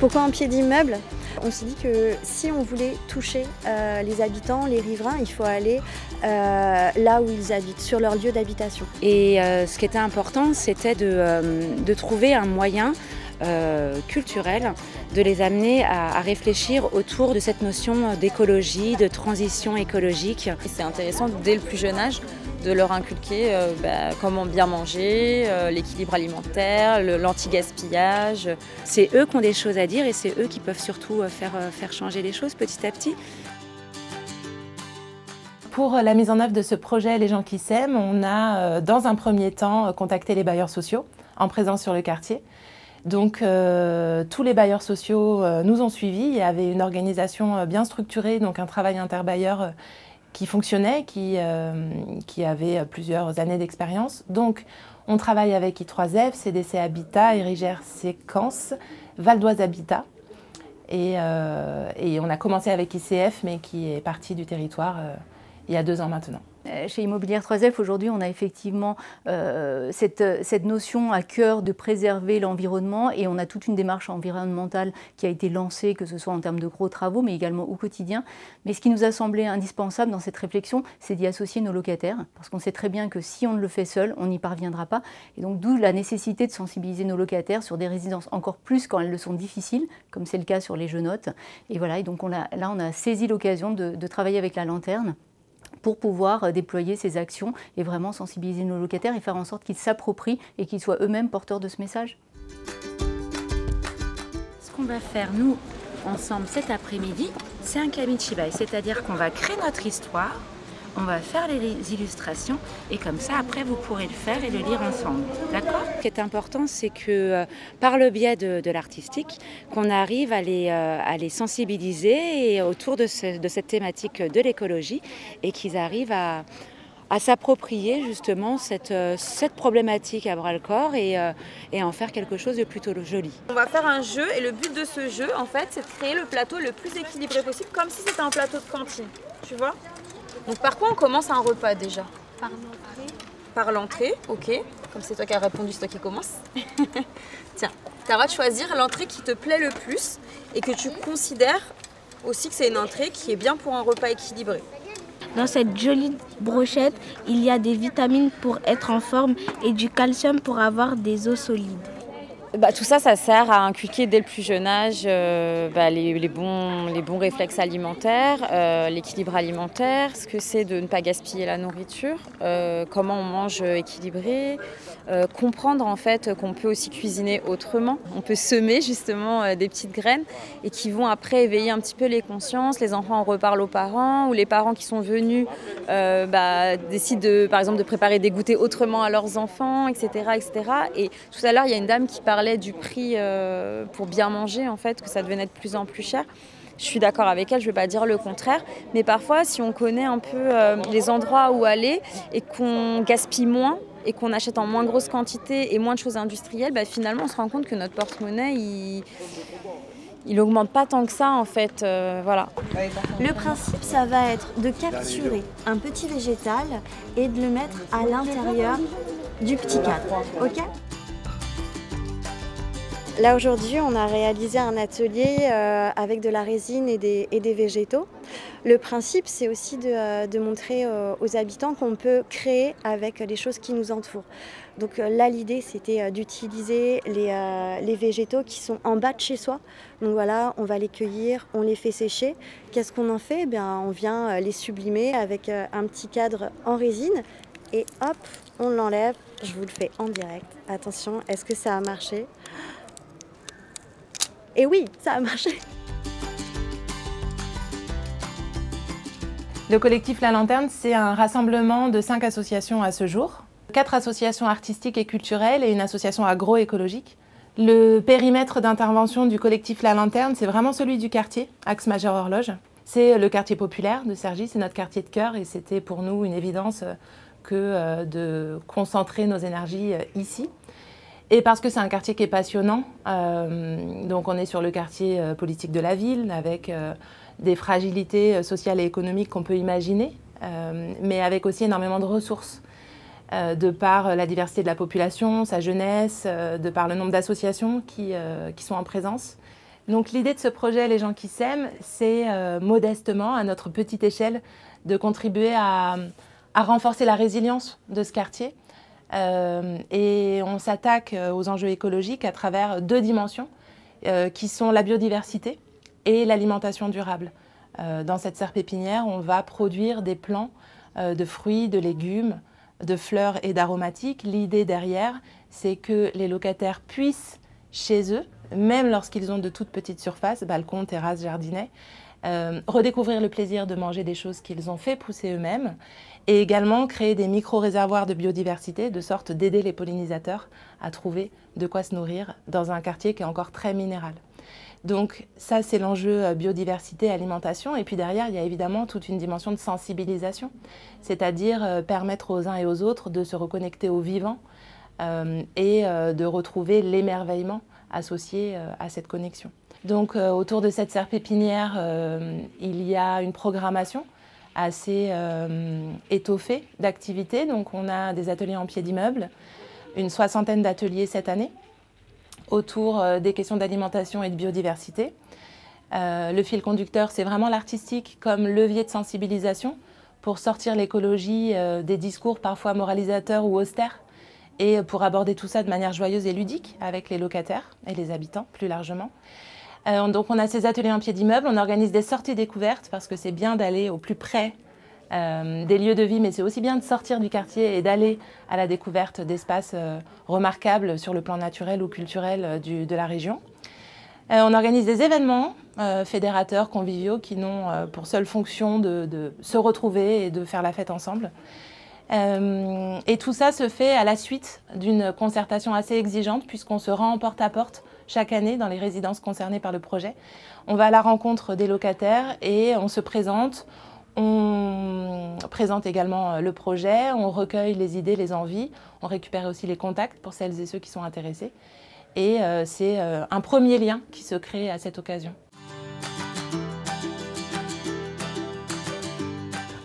Pourquoi un pied d'immeuble? On s'est dit que si on voulait toucher les habitants, les riverains, il faut aller là où ils habitent, sur leur lieu d'habitation. Et ce qui était important, c'était de trouver un moyen culturel de les amener à réfléchir autour de cette notion d'écologie, de transition écologique. C'est intéressant dès le plus jeune âge de leur inculquer comment bien manger, l'équilibre alimentaire, l'anti-gaspillage. C'est eux qui ont des choses à dire et c'est eux qui peuvent surtout faire changer les choses petit à petit. Pour la mise en œuvre de ce projet Les gens qui s'aiment, on a dans un premier temps contacté les bailleurs sociaux en présence sur le quartier. Donc tous les bailleurs sociaux nous ont suivis. Il y avait une organisation bien structurée, donc un travail interbailleur qui fonctionnait, qui avait plusieurs années d'expérience. Donc on travaille avec I3F, CDC Habitat, Érigère Séquence, Val d'Oise Habitat. Et on a commencé avec ICF, mais qui est parti du territoire il y a 2 ans maintenant. Chez Immobilière 3F, aujourd'hui, on a effectivement cette notion à cœur de préserver l'environnement et on a toute une démarche environnementale qui a été lancée, que ce soit en termes de gros travaux, mais également au quotidien. Mais ce qui nous a semblé indispensable dans cette réflexion, c'est d'y associer nos locataires, parce qu'on sait très bien que si on le fait seul, on n'y parviendra pas. Et donc, d'où la nécessité de sensibiliser nos locataires sur des résidences encore plus quand elles sont difficiles, comme c'est le cas sur les Genottes. Et voilà, et donc là, on a saisi l'occasion de travailler avec la Lanterne pour pouvoir déployer ces actions et vraiment sensibiliser nos locataires et faire en sorte qu'ils s'approprient et qu'ils soient eux-mêmes porteurs de ce message. Ce qu'on va faire, nous, ensemble cet après-midi, c'est un Kamichibai, c'est-à-dire qu'on va créer notre histoire, on va faire les illustrations et comme ça, après, vous pourrez le faire et le lire ensemble. D'accord? Ce qui est important, c'est que par le biais de l'artistique, qu'on arrive à les sensibiliser et autour de cette thématique de l'écologie et qu'ils arrivent à s'approprier justement cette problématique à bras-le-corps et en faire quelque chose de plutôt joli. On va faire un jeu et le but de ce jeu, en fait, c'est de créer le plateau le plus équilibré possible, comme si c'était un plateau de cantine, tu vois? Donc par quoi on commence un repas déjà? Par l'entrée. Par l'entrée, ok. Comme c'est toi qui as répondu, c'est toi qui commence. Tiens, tu as le droit de choisir l'entrée qui te plaît le plus et que tu considères aussi que c'est une entrée qui est bien pour un repas équilibré. Dans cette jolie brochette, il y a des vitamines pour être en forme et du calcium pour avoir des os solides. Tout ça, ça sert à inculquer dès le plus jeune âge les bons réflexes alimentaires, l'équilibre alimentaire, ce que c'est de ne pas gaspiller la nourriture, comment on mange équilibré, comprendre en fait qu'on peut aussi cuisiner autrement. On peut semer justement des petites graines et qui vont après éveiller un petit peu les consciences. Les enfants en reparlent aux parents ou les parents qui sont venus décident par exemple de préparer des goûters autrement à leurs enfants, etc., etc. Et tout à l'heure, il y a une dame qui parlait du prix pour bien manger, en fait, que ça devenait de plus en plus cher. Je suis d'accord avec elle, je ne vais pas dire le contraire, mais parfois, si on connaît un peu les endroits où aller et qu'on gaspille moins et qu'on achète en moins grosse quantité et moins de choses industrielles, finalement, on se rend compte que notre porte-monnaie, il augmente pas tant que ça, en fait. Voilà. Le principe, ça va être de capturer un petit végétal et de le mettre à l'intérieur du petit cadre, ok ? Là aujourd'hui, on a réalisé un atelier avec de la résine et des végétaux. Le principe, c'est aussi de montrer aux habitants qu'on peut créer avec les choses qui nous entourent. Donc là, l'idée, c'était d'utiliser les végétaux qui sont en bas de chez soi. Donc voilà, on va les cueillir, on les fait sécher. Qu'est-ce qu'on en fait? On vient les sublimer avec un petit cadre en résine. Et hop, on l'enlève. Je vous le fais en direct. Attention, est-ce que ça a marché? Et oui, ça a marché. Le collectif La Lanterne, c'est un rassemblement de 5 associations à ce jour. 4 associations artistiques et culturelles et une association agroécologique. Le périmètre d'intervention du collectif La Lanterne, c'est vraiment celui du quartier, Axe Major Horloge. C'est le quartier populaire de Cergy, c'est notre quartier de cœur et c'était pour nous une évidence que de concentrer nos énergies ici. Et parce que c'est un quartier qui est passionnant, donc on est sur le quartier politique de la ville avec des fragilités sociales et économiques qu'on peut imaginer, mais avec aussi énormément de ressources, de par la diversité de la population, sa jeunesse, de par le nombre d'associations qui sont en présence. Donc l'idée de ce projet Les gens qui s'aiment, c'est modestement, à notre petite échelle, de contribuer à renforcer la résilience de ce quartier. Et on s'attaque aux enjeux écologiques à travers 2 dimensions qui sont la biodiversité et l'alimentation durable. Dans cette serre pépinière, on va produire des plants de fruits, de légumes, de fleurs et d'aromatiques. L'idée derrière, c'est que les locataires puissent, chez eux, même lorsqu'ils ont de toutes petites surfaces, balcons, terrasses, jardinets, redécouvrir le plaisir de manger des choses qu'ils ont fait pousser eux-mêmes et également créer des micro-réservoirs de biodiversité de sorte d'aider les pollinisateurs à trouver de quoi se nourrir dans un quartier qui est encore très minéral. Donc ça, c'est l'enjeu biodiversité, alimentation. Et puis derrière, il y a évidemment toute une dimension de sensibilisation, c'est-à-dire permettre aux uns et aux autres de se reconnecter au vivant et de retrouver l'émerveillement associé à cette connexion. Donc autour de cette serre pépinière, il y a une programmation assez étoffée d'activités. Donc on a des ateliers en pied d'immeuble, une 60aine d'ateliers cette année, autour des questions d'alimentation et de biodiversité. Le fil conducteur, c'est vraiment l'artistique comme levier de sensibilisation pour sortir l'écologie des discours parfois moralisateurs ou austères et pour aborder tout ça de manière joyeuse et ludique avec les locataires et les habitants plus largement. Donc on a ces ateliers en pied d'immeuble, on organise des sorties découvertes parce que c'est bien d'aller au plus près des lieux de vie, mais c'est aussi bien de sortir du quartier et d'aller à la découverte d'espaces remarquables sur le plan naturel ou culturel de la région. On organise des événements fédérateurs, conviviaux, qui n'ont pour seule fonction de se retrouver et de faire la fête ensemble. Et tout ça se fait à la suite d'une concertation assez exigeante puisqu'on se rend en porte-à-porte chaque année dans les résidences concernées par le projet. On va à la rencontre des locataires et on se présente. On présente également le projet, on recueille les idées, les envies, on récupère aussi les contacts pour celles et ceux qui sont intéressés. Et c'est un premier lien qui se crée à cette occasion.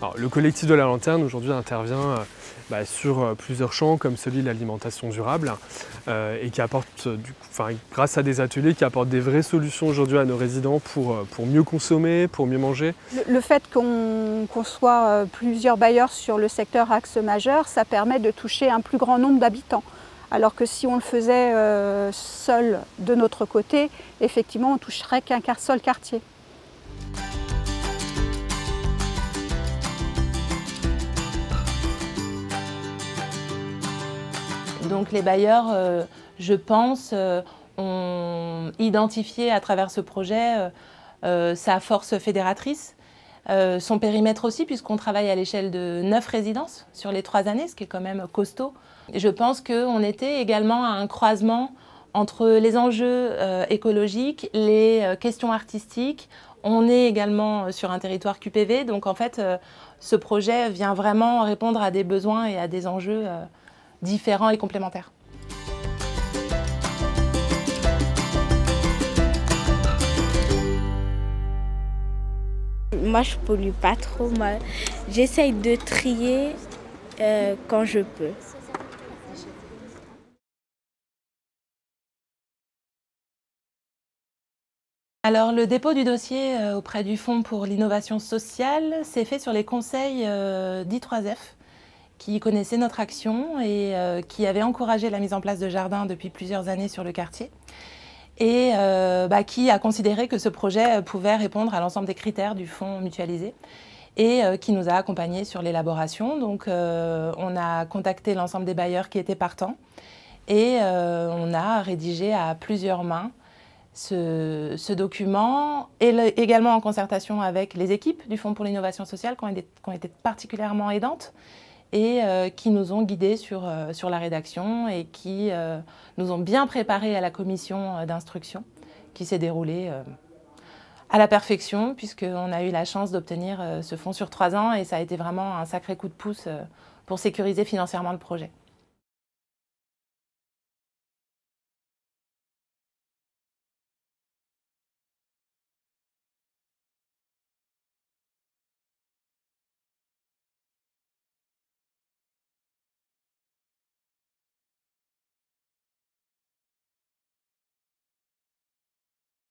Alors, le collectif de la Lanterne aujourd'hui intervient sur plusieurs champs comme celui de l'alimentation durable et qui apporte, grâce à des ateliers qui apportent des vraies solutions aujourd'hui à nos résidents pour mieux consommer, pour mieux manger. Le fait qu'on soit plusieurs bailleurs sur le secteur axe majeur, ça permet de toucher un plus grand nombre d'habitants. Alors que si on le faisait seul de notre côté, effectivement on ne toucherait qu'un seul quartier. Donc les bailleurs, je pense, ont identifié à travers ce projet sa force fédératrice, son périmètre aussi, puisqu'on travaille à l'échelle de 9 résidences sur les 3 années, ce qui est quand même costaud. Et je pense qu'on était également à un croisement entre les enjeux écologiques, les questions artistiques. On est également sur un territoire QPV, donc en fait, ce projet vient vraiment répondre à des besoins et à des enjeux différents et complémentaires. Moi, je pollue pas trop. J'essaye de trier quand je peux. Alors, le dépôt du dossier auprès du Fonds pour l'innovation sociale s'est fait sur les conseils d'I3F, qui connaissait notre action et qui avait encouragé la mise en place de jardins depuis plusieurs années sur le quartier et qui a considéré que ce projet pouvait répondre à l'ensemble des critères du fonds mutualisé et qui nous a accompagnés sur l'élaboration. Donc on a contacté l'ensemble des bailleurs qui étaient partants et on a rédigé à plusieurs mains ce document, et également en concertation avec les équipes du Fonds pour l'innovation sociale qui ont été particulièrement aidantes et qui nous ont guidés sur la rédaction et qui nous ont bien préparés à la commission d'instruction qui s'est déroulée à la perfection puisqu'on a eu la chance d'obtenir ce fonds sur 3 ans et ça a été vraiment un sacré coup de pouce pour sécuriser financièrement le projet.